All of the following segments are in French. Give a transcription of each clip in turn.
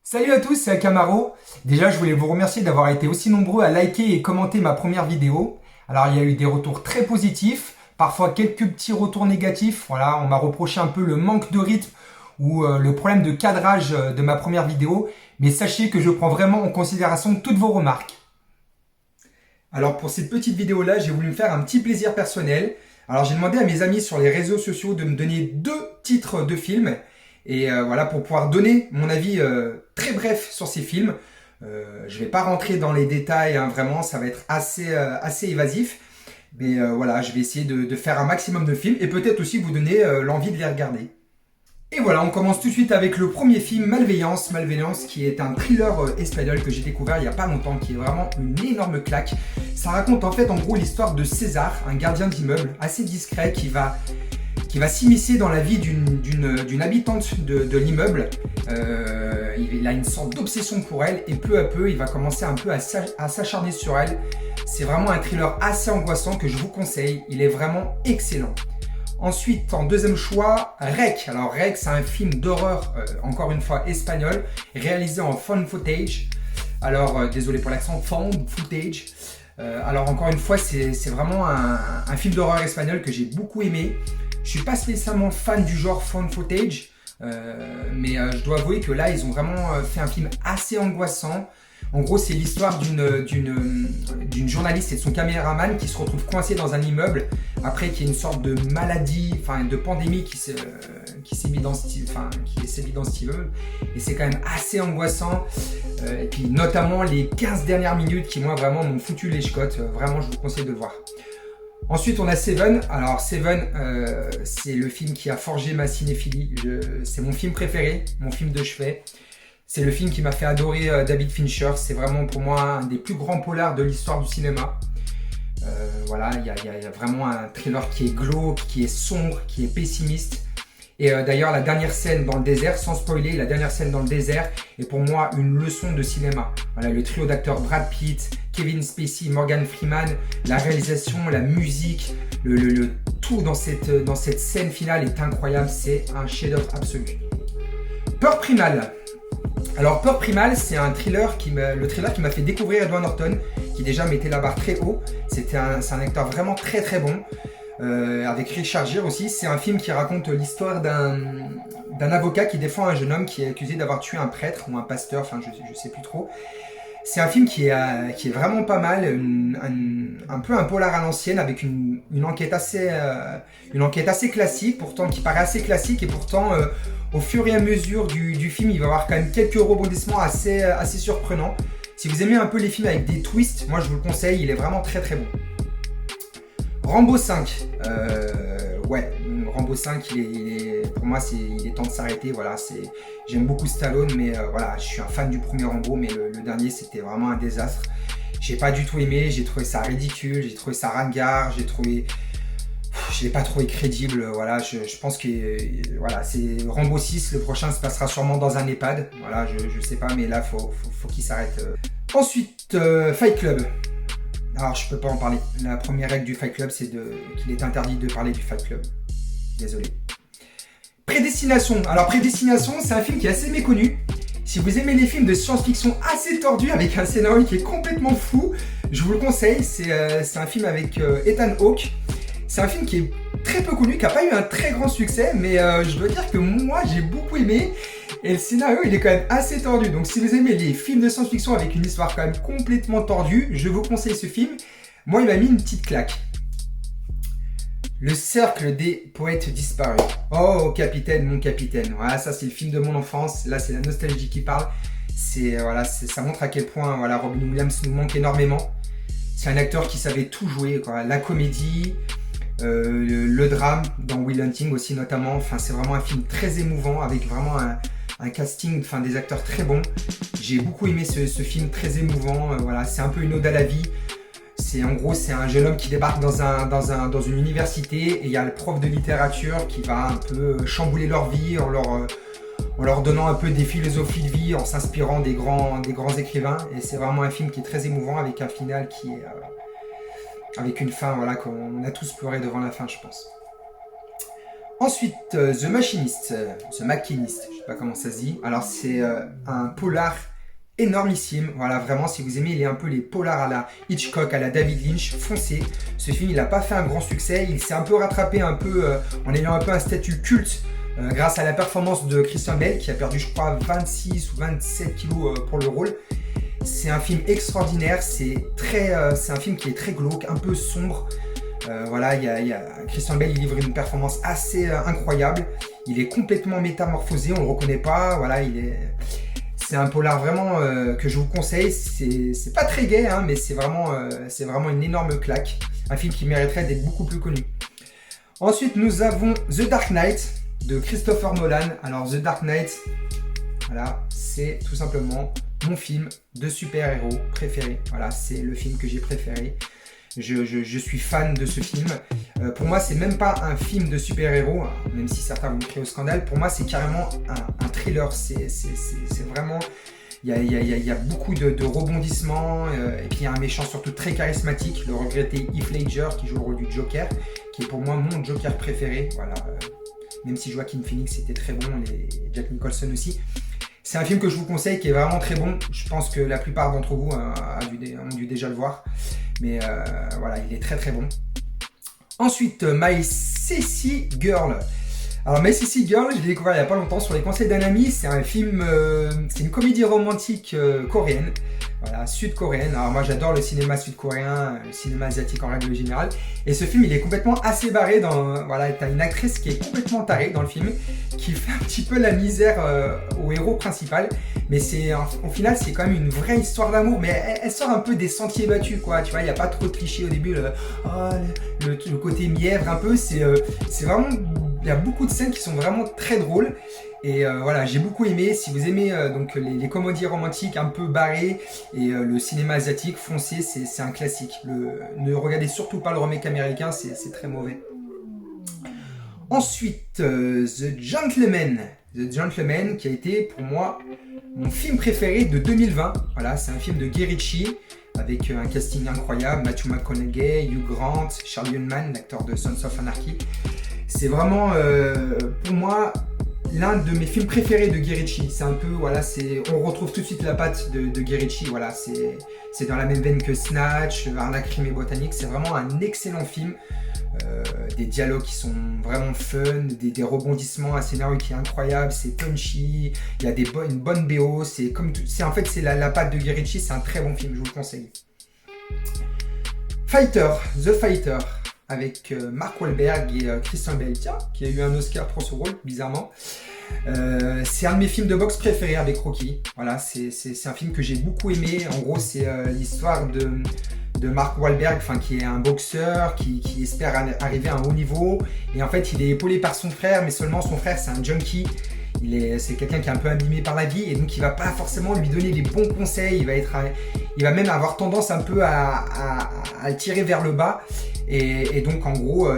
Salut à tous, c'est Camaro. Déjà, je voulais vous remercier d'avoir été aussi nombreux à liker et commenter ma première vidéo. Alors, il y a eu des retours très positifs, parfois quelques petits retours négatifs. Voilà, on m'a reproché un peu le manque de rythme ou le problème de cadrage de ma première vidéo. Mais sachez que je prends vraiment en considération toutes vos remarques. Alors, pour cette petite vidéo-là, j'ai voulu me faire un petit plaisir personnel. Alors, j'ai demandé à mes amis sur les réseaux sociaux de me donner 2 titres de films. Et voilà, pour pouvoir donner mon avis très bref sur ces films. Je vais pas rentrer dans les détails, hein, vraiment, ça va être assez évasif. Mais voilà, je vais essayer de faire un maximum de films et peut-être aussi vous donner l'envie de les regarder. Et voilà, on commence tout de suite avec le premier film, Malveillance. Malveillance, qui est un thriller espagnol que j'ai découvert il n'y a pas longtemps, qui est vraiment une énorme claque. Ça raconte en fait en gros l'histoire de César, un gardien d'immeuble assez discret qui va s'immiscer dans la vie d'une habitante de l'immeuble. Il a une sorte d'obsession pour elle et peu à peu, il va commencer un peu à s'acharner sur elle. C'est vraiment un thriller assez angoissant que je vous conseille. Il est vraiment excellent. Ensuite, en deuxième choix, Rec. Alors Rec, c'est un film d'horreur, encore une fois espagnol, réalisé en found footage. Alors, désolé pour l'accent, found footage. Alors encore une fois, c'est vraiment un film d'horreur espagnol que j'ai beaucoup aimé. Je suis pas spécialement fan du genre found footage, mais je dois avouer que là, ils ont vraiment fait un film assez angoissant. En gros, c'est l'histoire d'une journaliste et de son caméraman qui se retrouvent coincés dans un immeuble après qu'il y ait une sorte de maladie, enfin de pandémie qui s'est mise dans cet immeuble. Et c'est quand même assez angoissant. Et puis notamment les 15 dernières minutes qui, moi, vraiment m'ont foutu les chcottes. Vraiment, je vous conseille de le voir. Ensuite, on a Seven. Alors, Seven, c'est le film qui a forgé ma cinéphilie. C'est mon film préféré, mon film de chevet. C'est le film qui m'a fait adorer David Fincher. C'est vraiment pour moi un des plus grands polars de l'histoire du cinéma. Voilà, il y a vraiment un thriller qui est glauque, qui est sombre, qui est pessimiste. Et d'ailleurs, la dernière scène dans le désert, sans spoiler, la dernière scène dans le désert est pour moi une leçon de cinéma. Voilà, le trio d'acteurs Brad Pitt, Kevin Spacey, Morgan Freeman, la réalisation, la musique, le tout dans cette scène finale est incroyable. C'est un chef-d'œuvre absolu. Peur Primale. Alors Peur Primale, c'est le thriller qui m'a fait découvrir Edward Norton, qui déjà mettait la barre très haut. C'est un acteur vraiment très très bon. Avec Richard Gere aussi. C'est un film qui raconte l'histoire d'un avocat qui défend un jeune homme qui est accusé d'avoir tué un prêtre ou un pasteur, enfin je sais plus trop. C'est un film qui est vraiment pas mal, un peu un polar à l'ancienne avec une enquête assez classique, pourtant qui paraît assez classique et pourtant au fur et à mesure du film il va y avoir quand même quelques rebondissements assez surprenants. Si vous aimez un peu les films avec des twists, moi je vous le conseille, il est vraiment très très bon. Rambo 5, ouais, Rambo 5, pour moi, il est temps de s'arrêter. Voilà, j'aime beaucoup Stallone, mais voilà, je suis un fan du premier Rambo, mais le dernier, c'était vraiment un désastre. J'ai pas du tout aimé, j'ai trouvé ça ridicule, j'ai trouvé ça ringard, je l'ai pas trouvé crédible. Voilà, je pense que voilà, c'est Rambo 6, le prochain se passera sûrement dans un EHPAD. Voilà, je sais pas, mais là, faut qu'il s'arrête. Ensuite, Fight Club. Alors, je peux pas en parler. La première règle du Fight Club, c'est qu'il est interdit de parler du Fight Club. Désolé. Prédestination. Alors, Prédestination, c'est un film qui est assez méconnu. Si vous aimez les films de science-fiction assez tordus, avec un scénario qui est complètement fou, je vous le conseille. C'est un film avec Ethan Hawke. C'est un film qui est très peu connu, qui n'a pas eu un très grand succès, mais je dois dire que moi, j'ai beaucoup aimé. Et le scénario, il est quand même assez tordu. Donc si vous aimez les films de science-fiction avec une histoire quand même complètement tordue, je vous conseille ce film. Moi, il m'a mis une petite claque. Le cercle des poètes disparus. Oh, capitaine, mon capitaine. Voilà, ça c'est le film de mon enfance. Là, c'est la nostalgie qui parle. Ça montre à quel point voilà, Robin Williams nous manque énormément. C'est un acteur qui savait tout jouer, quoi. La comédie, le drame, dans Will Hunting aussi notamment. Enfin, c'est vraiment un film très émouvant avec vraiment un casting, enfin des acteurs très bons. J'ai beaucoup aimé ce film très émouvant. Voilà, c'est un peu une ode à la vie. En gros, c'est un jeune homme qui débarque dans une université et il y a le prof de littérature qui va un peu chambouler leur vie en leur donnant un peu des philosophies de vie, en s'inspirant des grands écrivains. Et c'est vraiment un film qui est très émouvant avec un final qui est avec une fin, voilà, qu'on a tous pleuré devant la fin, je pense. Ensuite, The Machinist, The Machinist, je sais pas comment ça se dit. Alors c'est un polar énormissime. Voilà, vraiment, si vous aimez un peu les polars à la Hitchcock, à la David Lynch, foncez. Ce film, il n'a pas fait un grand succès. Il s'est un peu rattrapé en ayant un peu un statut culte grâce à la performance de Christian Bale, qui a perdu, je crois, 26 ou 27 kilos pour le rôle. C'est un film extraordinaire. C'est un film qui est très glauque, un peu sombre. Voilà, Christian Bale, il livre une performance assez incroyable. Il est complètement métamorphosé, on le reconnaît pas. Voilà, c'est un polar vraiment que je vous conseille. C'est pas très gai, hein, mais c'est vraiment une énorme claque. Un film qui mériterait d'être beaucoup plus connu. Ensuite, nous avons The Dark Knight de Christopher Nolan. Alors, The Dark Knight, voilà, c'est tout simplement mon film de super-héros préféré. Voilà, c'est le film que j'ai préféré. Je suis fan de ce film. Pour moi, c'est même pas un film de super-héros, hein, même si certains vont me crier au scandale. Pour moi, c'est carrément un thriller. C'est vraiment... Il y a beaucoup de rebondissements. Et puis, il y a un méchant surtout très charismatique, le regretté Heath Ledger, qui joue le rôle du Joker, qui est pour moi mon Joker préféré. Voilà. Même si Joaquin Phoenix était très bon, et Jack Nicholson aussi. C'est un film que je vous conseille, qui est vraiment très bon. Je pense que la plupart d'entre vous ont dû déjà le voir. Mais voilà, il est très très bon. Ensuite, My Sissy Girl. Alors, My Sissy Girl, je l'ai découvert il n'y a pas longtemps sur les conseils d'un ami. C'est un film, c'est une comédie romantique coréenne. Voilà, sud-coréenne. Alors moi j'adore le cinéma sud-coréen, le cinéma asiatique en règle générale. Et ce film il est complètement assez barré voilà, t'as une actrice qui est complètement tarée dans le film, qui fait un petit peu la misère au héros principal. Mais au final c'est quand même une vraie histoire d'amour, mais elle sort un peu des sentiers battus quoi. Tu vois, il n'y a pas trop de clichés au début, le côté mièvre un peu, c'est vraiment... Il y a beaucoup de scènes qui sont vraiment très drôles. Et voilà, j'ai beaucoup aimé. Si vous aimez donc les comédies romantiques un peu barrées et le cinéma asiatique, foncez, c'est un classique. Ne regardez surtout pas le remake américain, c'est très mauvais. Ensuite, The Gentleman. The Gentleman qui a été pour moi mon film préféré de 2020. Voilà, c'est un film de Guy Ritchie avec un casting incroyable. Matthew McConaughey, Hugh Grant, Charlie Hunnam, l'acteur de Sons of Anarchy. C'est vraiment pour moi l'un de mes films préférés de Guy Ritchie. C'est un peu, voilà, on retrouve tout de suite la patte de Guy Ritchie. Voilà, c'est dans la même veine que Snatch, Arnaque, crime et botanique. C'est vraiment un excellent film. Des dialogues qui sont vraiment fun, des rebondissements, un scénario qui est incroyable, c'est punchy, il y a une bonne BO. En fait, c'est la patte de Guy Ritchie. C'est un très bon film, je vous le conseille. The Fighter. Avec Mark Wahlberg et Christian Bale, qui a eu un Oscar pour ce rôle, bizarrement. C'est un de mes films de boxe préférés avec Rocky. Voilà, c'est un film que j'ai beaucoup aimé. En gros, c'est l'histoire de Mark Wahlberg, qui est un boxeur qui espère arriver à un haut niveau. Et en fait, il est épaulé par son frère, mais seulement son frère, c'est un junkie. C'est quelqu'un qui est un peu abîmé par la vie et donc il va pas forcément lui donner les bons conseils. Il va même avoir tendance un peu à le tirer vers le bas. Et donc en gros,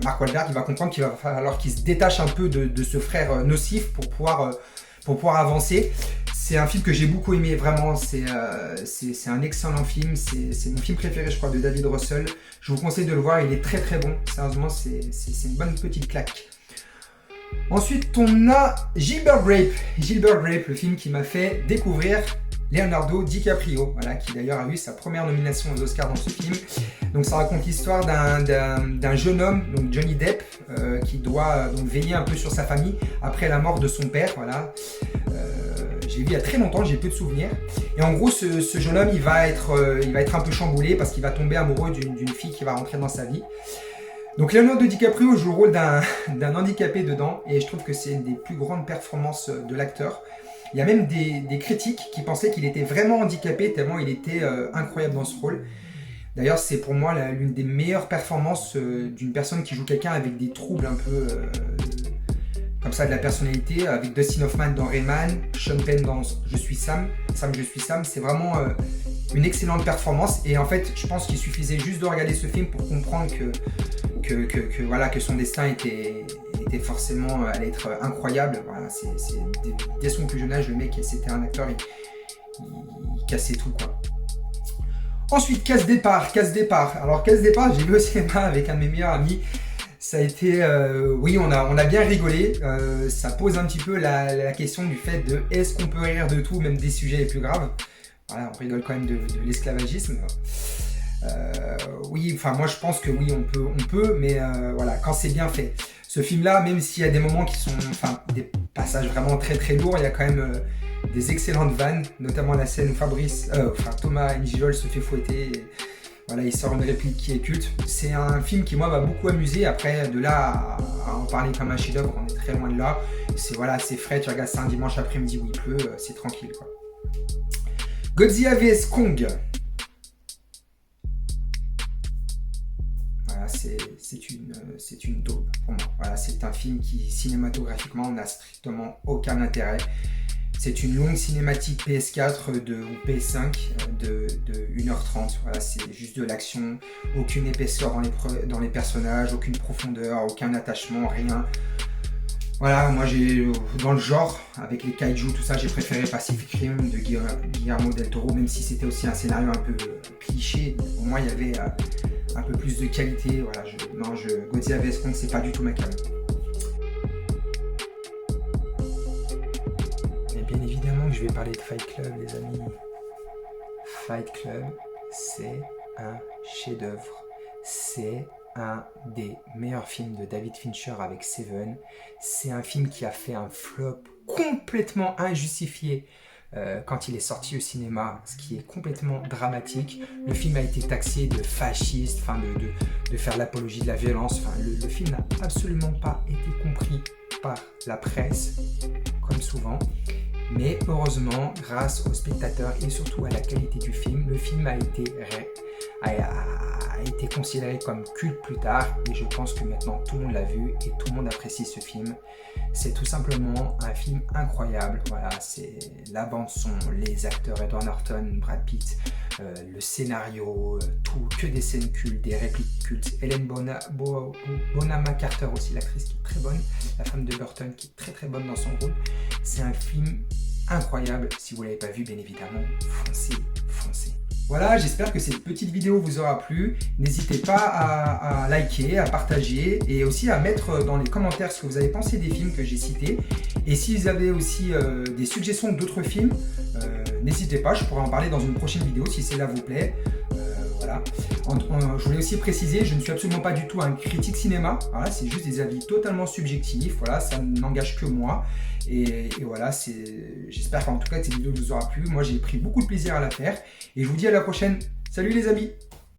Mark Wahlberg il va comprendre qu'il va falloir qu'il se détache un peu de ce frère nocif pour pouvoir avancer. C'est un film que j'ai beaucoup aimé, vraiment. C'est un excellent film. C'est mon film préféré, je crois, de David Russell. Je vous conseille de le voir, il est très très bon. Sérieusement, c'est une bonne petite claque. Ensuite, on a Gilbert Grape. Gilbert Grape, le film qui m'a fait découvrir Leonardo DiCaprio, voilà, qui d'ailleurs a eu sa première nomination aux Oscars dans ce film. Donc ça raconte l'histoire d'un jeune homme, donc Johnny Depp, qui doit donc veiller un peu sur sa famille après la mort de son père. Voilà. J'ai vu il y a très longtemps, j'ai peu de souvenirs. Et en gros, ce jeune homme, il va être un peu chamboulé parce qu'il va tomber amoureux d'une fille qui va rentrer dans sa vie. Donc Leonardo DiCaprio joue le rôle d'un handicapé dedans et je trouve que c'est une des plus grandes performances de l'acteur. Il y a même des critiques qui pensaient qu'il était vraiment handicapé tellement il était incroyable dans ce rôle. D'ailleurs, c'est pour moi l'une des meilleures performances d'une personne qui joue quelqu'un avec des troubles un peu comme ça de la personnalité, avec Dustin Hoffman dans Rayman, Sean Penn dans Je suis Sam, Je suis Sam. C'est vraiment une excellente performance et en fait, je pense qu'il suffisait juste de regarder ce film pour comprendre que son destin était forcément allait être incroyable. Voilà, dès son plus jeune âge, le mec, c'était un acteur, il cassait tout quoi. Ensuite, Casse Départ. Alors Casse Départ, j'ai vu au cinéma avec un de mes meilleurs amis. Ça a été, oui, on a bien rigolé. Ça pose un petit peu la question du fait de est-ce qu'on peut rire de tout, même des sujets les plus graves. Voilà, on rigole quand même de l'esclavagisme. Oui, enfin moi je pense que oui, on peut, mais voilà, quand c'est bien fait. Ce film-là, même s'il y a des moments qui sont, enfin, des passages vraiment très très lourds, il y a quand même des excellentes vannes, notamment la scène où Thomas Njijol se fait fouetter. Et, voilà, il sort une réplique qui est culte. C'est un film qui, moi, m'a beaucoup amusé. Après, de là à en parler comme un chef-d'œuvre, on est très loin de là. C'est voilà, c'est frais, tu regardes ça un dimanche après-midi où il pleut, c'est tranquille, quoi. Godzilla vs Kong. Voilà, c'est une daube pour moi. Voilà, c'est un film qui, cinématographiquement, n'a strictement aucun intérêt. C'est une longue cinématique PS4 ou PS5 de 1h30. Voilà, c'est juste de l'action, aucune épaisseur dans les personnages, aucune profondeur, aucun attachement, rien. Voilà, moi dans le genre, avec les kaiju, tout ça, j'ai préféré Pacific Rim de Guillermo del Toro, même si c'était aussi un scénario un peu cliché. Pour moi, il y avait un peu plus de qualité. Voilà, Godzilla vs Kong, c'est pas du tout ma came. Bien évidemment que je vais parler de Fight Club, les amis. Fight Club, c'est un chef-d'œuvre. C'est un des meilleurs films de David Fincher avec Seven. C'est un film qui a fait un flop complètement injustifié quand il est sorti au cinéma, ce qui est complètement dramatique. Le film a été taxé de fasciste, de faire l'apologie de la violence. Le film n'a absolument pas été compris par la presse, comme souvent. Mais heureusement, grâce aux spectateurs et surtout à la qualité du film, le film a été considéré comme culte plus tard. Et je pense que maintenant tout le monde l'a vu et tout le monde apprécie ce film. C'est tout simplement un film incroyable. Voilà, c'est la bande son, les acteurs Edward Norton, Brad Pitt, le scénario, tout, que des scènes cultes, des répliques cultes. Hélène Bonham Carter aussi, l'actrice qui est très bonne, la femme de Burton qui est très très bonne dans son rôle. C'est un film incroyable. Si vous ne l'avez pas vu, bien évidemment, foncez. Voilà, j'espère que cette petite vidéo vous aura plu. N'hésitez pas à liker, à partager et aussi à mettre dans les commentaires ce que vous avez pensé des films que j'ai cités. Et si vous avez aussi des suggestions d'autres films, n'hésitez pas, je pourrais en parler dans une prochaine vidéo si cela vous plaît. Voilà. Je voulais aussi préciser, je ne suis absolument pas du tout un critique cinéma. Voilà, c'est juste des avis totalement subjectifs. Voilà, ça n'engage que moi. Et voilà, j'espère qu'en tout cas cette vidéo vous aura plu. Moi, j'ai pris beaucoup de plaisir à la faire. Et je vous dis à la prochaine. Salut les amis!